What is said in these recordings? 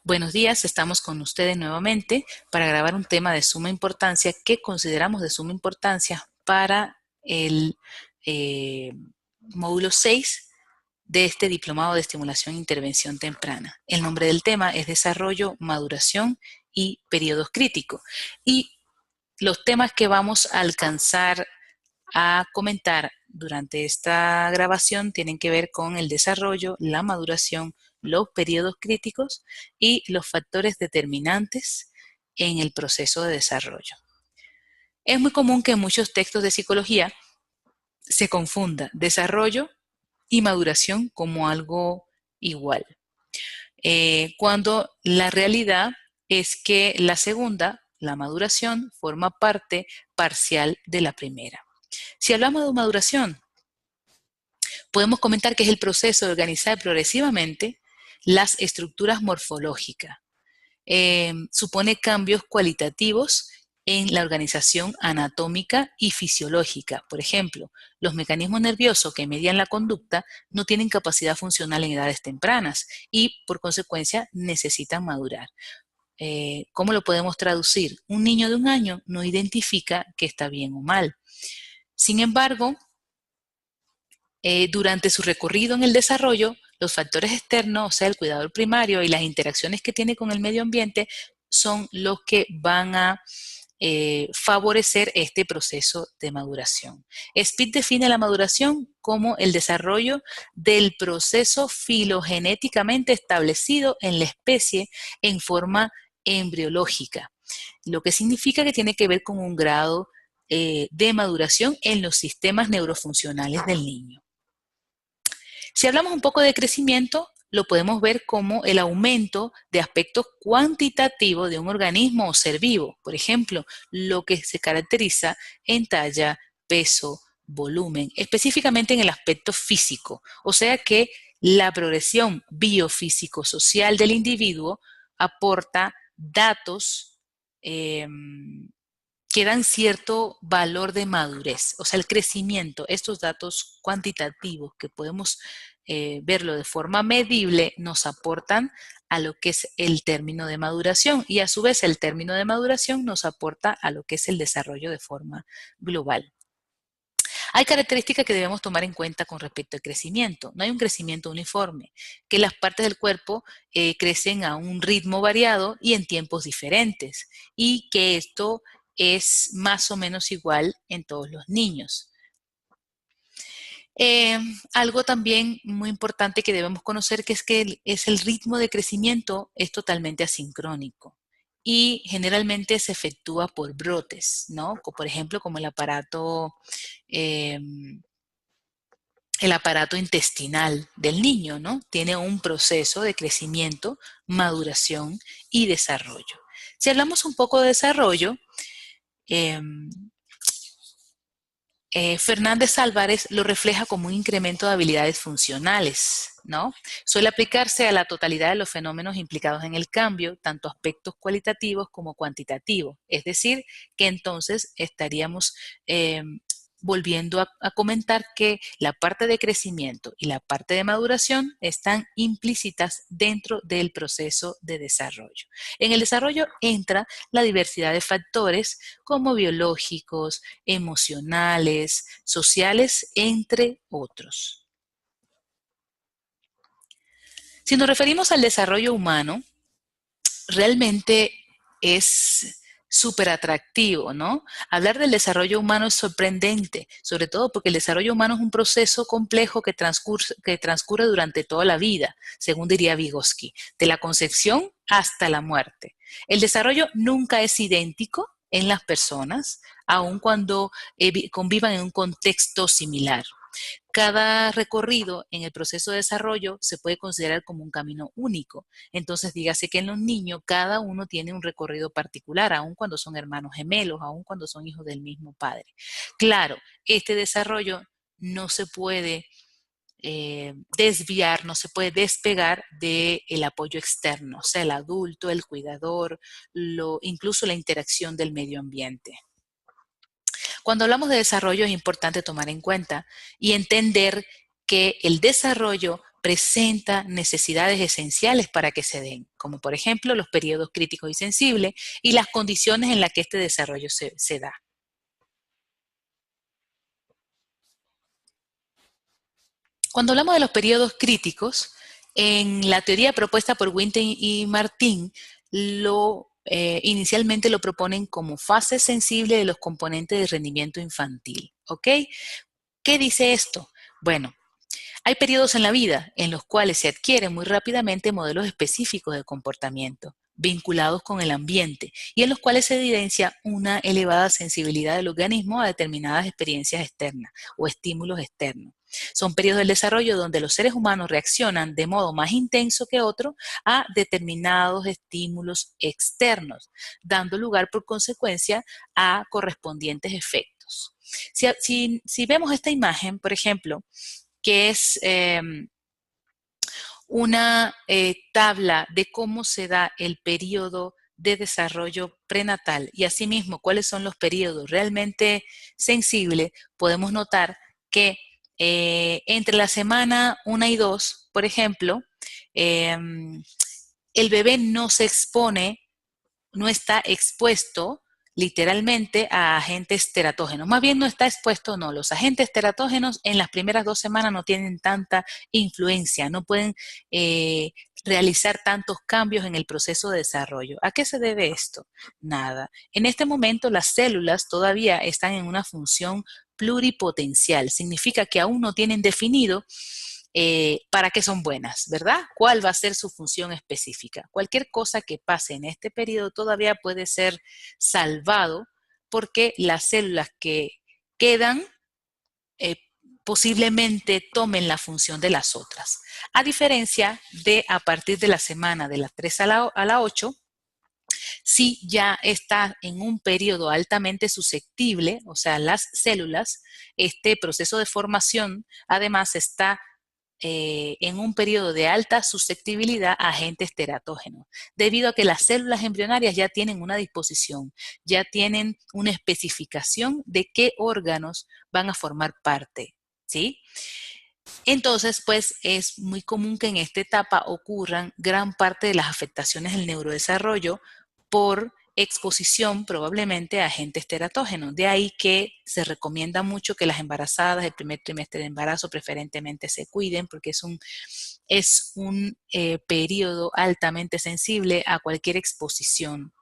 Buenos días, estamos con ustedes nuevamente para grabar un tema de suma importancia que consideramos de suma importancia para el eh, módulo 6 de este diplomado de estimulación e intervención temprana. El nombre del tema es desarrollo, maduración y periodos críticos. Y los temas que vamos a alcanzar a comentar durante esta grabación tienen que ver con el desarrollo, la maduración, los periodos críticos y los factores determinantes en el proceso de desarrollo. Es muy común que en muchos textos de psicología se confunda desarrollo y maduración como algo igual, cuando la realidad es que la segunda, la maduración, forma parte parcial de la primera. Si hablamos de maduración, podemos comentar que es el proceso de organizar progresivamente las estructuras morfológicas. Supone cambios cualitativos en la organización anatómica y fisiológica. Por ejemplo, los mecanismos nerviosos que median la conducta no tienen capacidad funcional en edades tempranas y, por consecuencia, necesitan madurar. ¿Cómo lo podemos traducir? Un niño de 1 año no identifica que está bien o mal. Sin embargo, durante su recorrido en el desarrollo, los factores externos, o sea, el cuidador primario y las interacciones que tiene con el medio ambiente son los que van a favorecer este proceso de maduración. Speed define la maduración como el desarrollo del proceso filogenéticamente establecido en la especie en forma embriológica, lo que significa que tiene que ver con un grado de maduración en los sistemas neurofuncionales del niño. Si hablamos un poco de crecimiento, lo podemos ver como el aumento de aspectos cuantitativos de un organismo o ser vivo. Por ejemplo, lo que se caracteriza en talla, peso, volumen, específicamente en el aspecto físico. O sea que la progresión biofísico-social del individuo aporta datos que dan cierto valor de madurez, o sea, el crecimiento, estos datos cuantitativos que podemos verlo de forma medible, nos aportan a lo que es el término de maduración y a su vez el término de maduración nos aporta a lo que es el desarrollo de forma global. Hay características que debemos tomar en cuenta con respecto al crecimiento. No hay un crecimiento uniforme, que las partes del cuerpo crecen a un ritmo variado y en tiempos diferentes, y que esto es más o menos igual en todos los niños. Algo también muy importante que debemos conocer que es el ritmo de crecimiento es totalmente asincrónico y generalmente se efectúa por brotes, ¿no? Por ejemplo, como el aparato intestinal del niño, ¿no? Tiene un proceso de crecimiento, maduración y desarrollo. Si hablamos un poco de desarrollo, eh, Fernández Álvarez lo refleja como un incremento de habilidades funcionales, ¿no? Suele aplicarse a la totalidad de los fenómenos implicados en el cambio, tanto aspectos cualitativos como cuantitativos. Es decir, que entonces estaríamos volviendo a comentar que la parte de crecimiento y la parte de maduración están implícitas dentro del proceso de desarrollo. En el desarrollo entra la diversidad de factores como biológicos, emocionales, sociales, entre otros. Si nos referimos al desarrollo humano, realmente es súper atractivo, ¿no? Hablar del desarrollo humano es sorprendente, sobre todo porque el desarrollo humano es un proceso complejo que transcurre durante toda la vida, según diría Vygotsky, de la concepción hasta la muerte. El desarrollo nunca es idéntico en las personas, aun cuando convivan en un contexto similar. Cada recorrido en el proceso de desarrollo se puede considerar como un camino único. Entonces, dígase que en los niños cada uno tiene un recorrido particular, aun cuando son hermanos gemelos, aun cuando son hijos del mismo padre. Claro, este desarrollo no se puede desviar, no se puede despegar del apoyo externo, o sea, el adulto, el cuidador, incluso la interacción del medio ambiente. Cuando hablamos de desarrollo es importante tomar en cuenta y entender que el desarrollo presenta necesidades esenciales para que se den, como por ejemplo los periodos críticos y sensibles y las condiciones en las que este desarrollo se da. Cuando hablamos de los periodos críticos, en la teoría propuesta por Winton y Martín, inicialmente lo proponen como fase sensible de los componentes de rendimiento infantil. ¿Ok? ¿Qué dice esto? Bueno, hay periodos en la vida en los cuales se adquieren muy rápidamente modelos específicos de comportamiento vinculados con el ambiente y en los cuales se evidencia una elevada sensibilidad del organismo a determinadas experiencias externas o estímulos externos. Son periodos del desarrollo donde los seres humanos reaccionan de modo más intenso que otro a determinados estímulos externos, dando lugar por consecuencia a correspondientes efectos. Si vemos esta imagen, por ejemplo, que es una tabla de cómo se da el periodo de desarrollo prenatal y asimismo cuáles son los periodos realmente sensibles, podemos notar que entre la semana 1 y 2, por ejemplo, el bebé no se expone, no está expuesto literalmente a agentes teratógenos. Más bien no está expuesto, no. Los agentes teratógenos en las primeras 2 semanas no tienen tanta influencia, no pueden realizar tantos cambios en el proceso de desarrollo. ¿A qué se debe esto? Nada. En este momento las células todavía están en una función pluripotencial. Significa que aún no tienen definido para qué son buenas, ¿verdad? ¿Cuál va a ser su función específica? Cualquier cosa que pase en este periodo todavía puede ser salvado porque las células que quedan eh, posiblemente tomen la función de las otras. A diferencia de a partir de la semana de las 3 a la 8, si ya está en un periodo altamente susceptible, o sea, las células, este proceso de formación además está en un periodo de alta susceptibilidad a agentes teratógenos, debido a que las células embrionarias ya tienen una disposición, ya tienen una especificación de qué órganos van a formar parte, ¿sí? Entonces, pues es muy común que en esta etapa ocurran gran parte de las afectaciones del neurodesarrollo por exposición probablemente a agentes teratógenos. De ahí que se recomienda mucho que las embarazadas el primer trimestre de embarazo preferentemente se cuiden porque es un periodo altamente sensible a cualquier exposición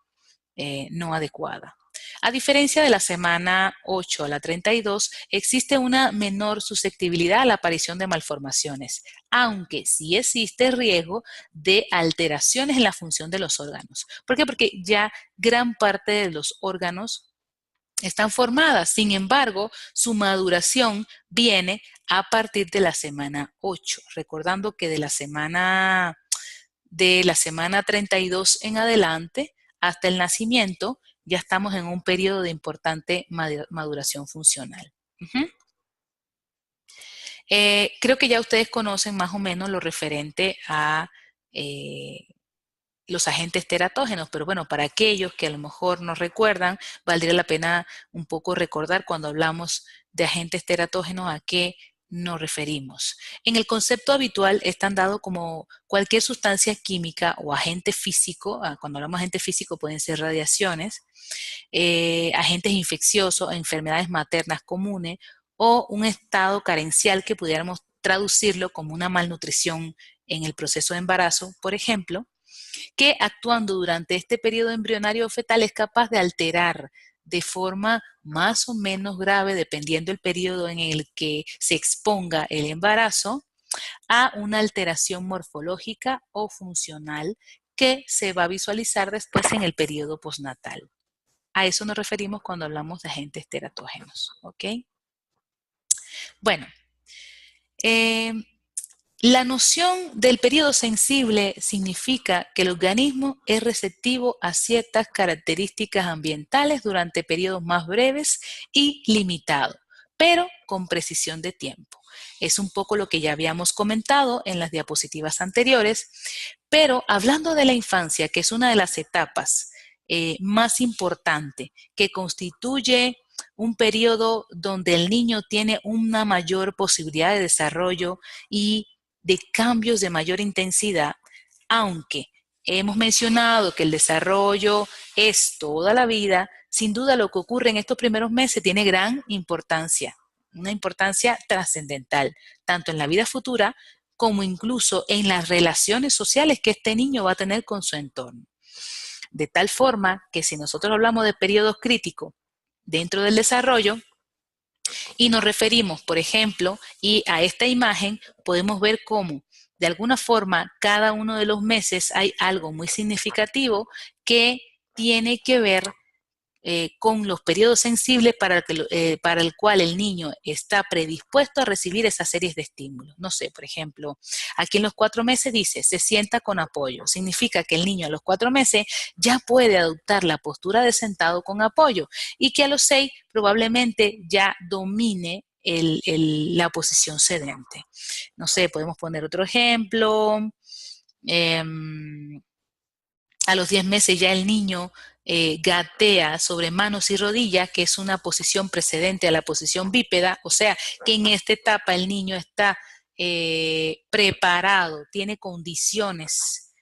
no adecuada. A diferencia de la semana 8 a la 32, existe una menor susceptibilidad a la aparición de malformaciones, aunque sí existe riesgo de alteraciones en la función de los órganos. ¿Por qué? Porque ya gran parte de los órganos están formadas, sin embargo, su maduración viene a partir de la semana 8, recordando que de la semana 32 en adelante hasta el nacimiento, ya estamos en un periodo de importante maduración funcional. Creo que ya ustedes conocen más o menos lo referente a los agentes teratógenos, pero bueno, para aquellos que a lo mejor no recuerdan, valdría la pena un poco recordar cuando hablamos de agentes teratógenos a qué nos referimos. En el concepto habitual están dados como cualquier sustancia química o agente físico, cuando hablamos de agente físico pueden ser radiaciones, agentes infecciosos, enfermedades maternas comunes o un estado carencial que pudiéramos traducirlo como una malnutrición en el proceso de embarazo, por ejemplo, que actuando durante este periodo embrionario o fetal es capaz de alterar de forma más o menos grave, dependiendo del periodo en el que se exponga el embarazo, a una alteración morfológica o funcional que se va a visualizar después en el periodo postnatal. A eso nos referimos cuando hablamos de agentes teratógenos, ¿ok? Bueno, la noción del periodo sensible significa que el organismo es receptivo a ciertas características ambientales durante periodos más breves y limitados, pero con precisión de tiempo. Es un poco lo que ya habíamos comentado en las diapositivas anteriores, pero hablando de la infancia, que es una de las etapas más importantes, que constituye un periodo donde el niño tiene una mayor posibilidad de desarrollo y de cambios de mayor intensidad, aunque hemos mencionado que el desarrollo es toda la vida, sin duda lo que ocurre en estos primeros meses tiene gran importancia, una importancia trascendental, tanto en la vida futura como incluso en las relaciones sociales que este niño va a tener con su entorno. De tal forma que si nosotros hablamos de periodos críticos dentro del desarrollo y nos referimos, por ejemplo, y a esta imagen, podemos ver cómo de alguna forma cada uno de los meses hay algo muy significativo que tiene que ver con los periodos sensibles para el cual el niño está predispuesto a recibir esas series de estímulos. No sé, por ejemplo, aquí en los 4 meses dice, se sienta con apoyo. Significa que el niño a los 4 meses ya puede adoptar la postura de sentado con apoyo y que a los 6 probablemente ya domine la posición sedente. No sé, podemos poner otro ejemplo. A los 10 meses ya el niño gatea sobre manos y rodillas, que es una posición precedente a la posición bípeda, o sea que en esta etapa el niño está preparado, tiene condiciones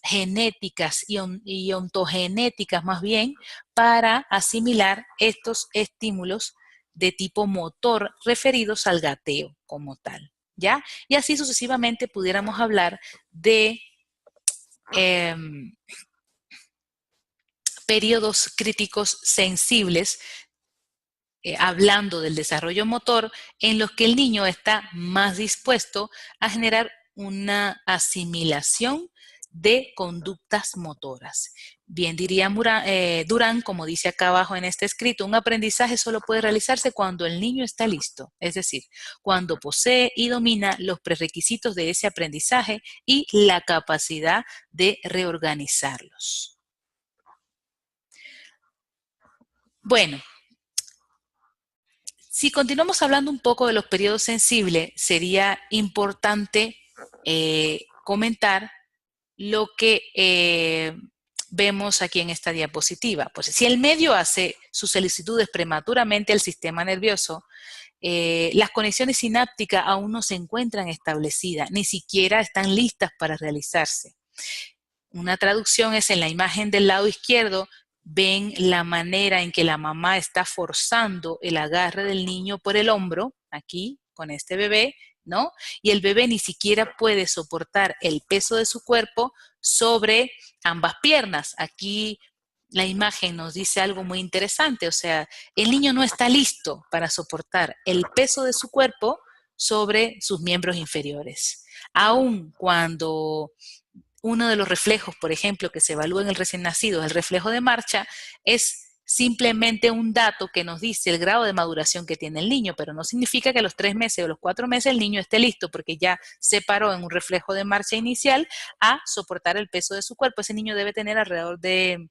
genéticas y ontogenéticas más bien para asimilar estos estímulos de tipo motor referidos al gateo como tal, ¿ya? Y así sucesivamente pudiéramos hablar de periodos críticos sensibles, hablando del desarrollo motor, en los que el niño está más dispuesto a generar una asimilación de conductas motoras. Bien diría Durán, como dice acá abajo en este escrito, un aprendizaje solo puede realizarse cuando el niño está listo, es decir, cuando posee y domina los prerequisitos de ese aprendizaje y la capacidad de reorganizarlos. Bueno, si continuamos hablando un poco de los periodos sensibles, sería importante comentar lo que vemos aquí en esta diapositiva. Pues si el medio hace sus solicitudes prematuramente al sistema nervioso, las conexiones sinápticas aún no se encuentran establecidas, ni siquiera están listas para realizarse. Una traducción es en la imagen del lado izquierdo, ven la manera en que la mamá está forzando el agarre del niño por el hombro, aquí, con este bebé, ¿no? Y el bebé ni siquiera puede soportar el peso de su cuerpo sobre ambas piernas. Aquí la imagen nos dice algo muy interesante, o sea, el niño no está listo para soportar el peso de su cuerpo sobre sus miembros inferiores. Aun cuando uno de los reflejos, por ejemplo, que se evalúa en el recién nacido, el reflejo de marcha, es simplemente un dato que nos dice el grado de maduración que tiene el niño, pero no significa que a los 3 meses o los 4 meses el niño esté listo porque ya se paró en un reflejo de marcha inicial a soportar el peso de su cuerpo. Ese niño debe tener alrededor de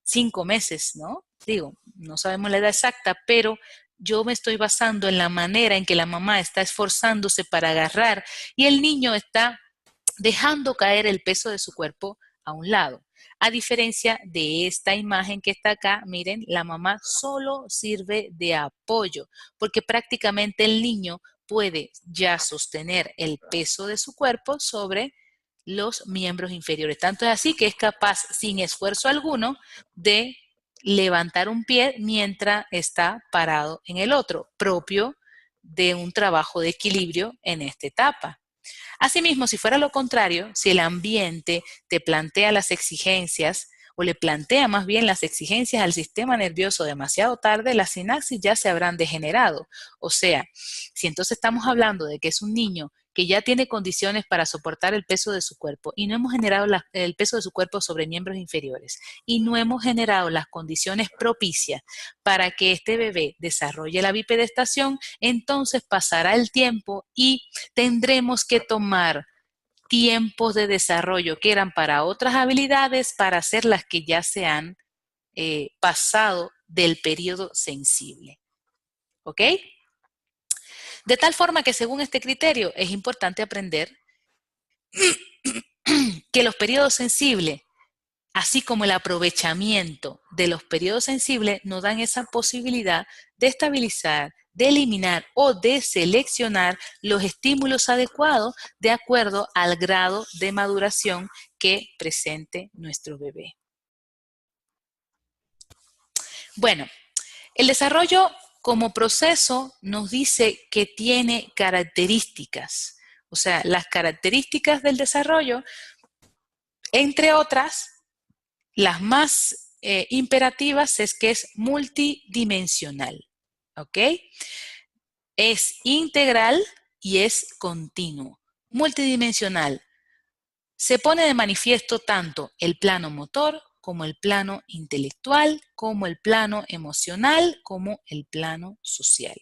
5 meses, ¿no? Digo, no sabemos la edad exacta, pero yo me estoy basando en la manera en que la mamá está esforzándose para agarrar y el niño está dejando caer el peso de su cuerpo a un lado. A diferencia de esta imagen que está acá, miren, la mamá solo sirve de apoyo, porque prácticamente el niño puede ya sostener el peso de su cuerpo sobre los miembros inferiores. Tanto es así que es capaz, sin esfuerzo alguno, de levantar un pie mientras está parado en el otro, propio de un trabajo de equilibrio en esta etapa. Asimismo, si fuera lo contrario, si el ambiente te plantea las exigencias o le plantea más bien las exigencias al sistema nervioso demasiado tarde, las sinapsis ya se habrán degenerado. O sea, si entonces estamos hablando de que es un niño que ya tiene condiciones para soportar el peso de su cuerpo y no hemos generado el peso de su cuerpo sobre miembros inferiores y no hemos generado las condiciones propicias para que este bebé desarrolle la bipedestación, entonces pasará el tiempo y tendremos que tomar tiempos de desarrollo que eran para otras habilidades para hacer las que ya se han pasado del periodo sensible. ¿Ok? De tal forma que según este criterio es importante aprender que los periodos sensibles así como el aprovechamiento de los periodos sensibles, nos dan esa posibilidad de estabilizar, de eliminar o de seleccionar los estímulos adecuados de acuerdo al grado de maduración que presente nuestro bebé. Bueno, el desarrollo como proceso nos dice que tiene características. O sea, las características del desarrollo, entre otras, las más imperativas es que es multidimensional. ¿Ok? Es integral y es continuo. Multidimensional. Se pone de manifiesto tanto el plano motor como el plano intelectual, como el plano emocional, como el plano social.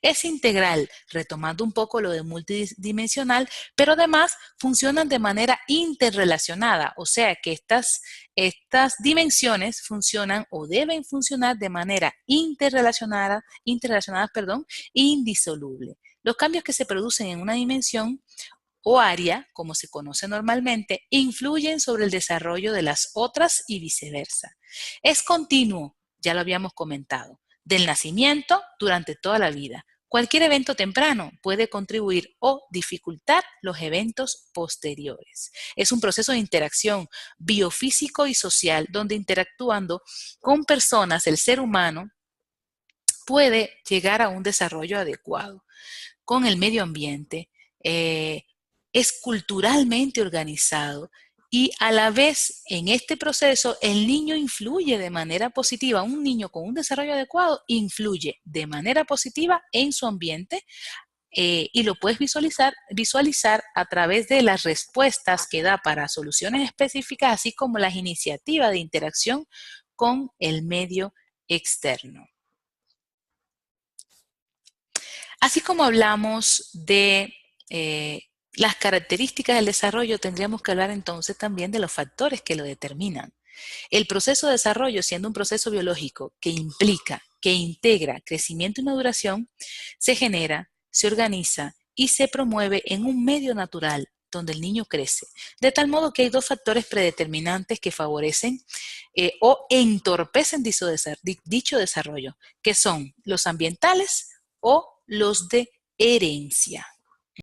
Es integral, retomando un poco lo de multidimensional, pero además funcionan de manera interrelacionada, o sea que estas dimensiones funcionan o deben funcionar de manera interrelacionadas, indisoluble. Los cambios que se producen en una dimensión o área, como se conoce normalmente, influyen sobre el desarrollo de las otras y viceversa. Es continuo, ya lo habíamos comentado, del nacimiento durante toda la vida. Cualquier evento temprano puede contribuir o dificultar los eventos posteriores. Es un proceso de interacción biofísico y social donde interactuando con personas el ser humano puede llegar a un desarrollo adecuado con el medio ambiente, es culturalmente organizado y a la vez en este proceso el niño influye de manera positiva. Un niño con un desarrollo adecuado influye de manera positiva en su ambiente y lo puedes visualizar a través de las respuestas que da para soluciones específicas, así como las iniciativas de interacción con el medio externo. Así como hablamos de las características del desarrollo, tendríamos que hablar entonces también de los factores que lo determinan. El proceso de desarrollo, siendo un proceso biológico que implica, que integra crecimiento y maduración, se genera, se organiza y se promueve en un medio natural donde el niño crece. De tal modo que hay dos factores predeterminantes que favorecen o entorpecen dicho desarrollo, que son los ambientales o los de herencia.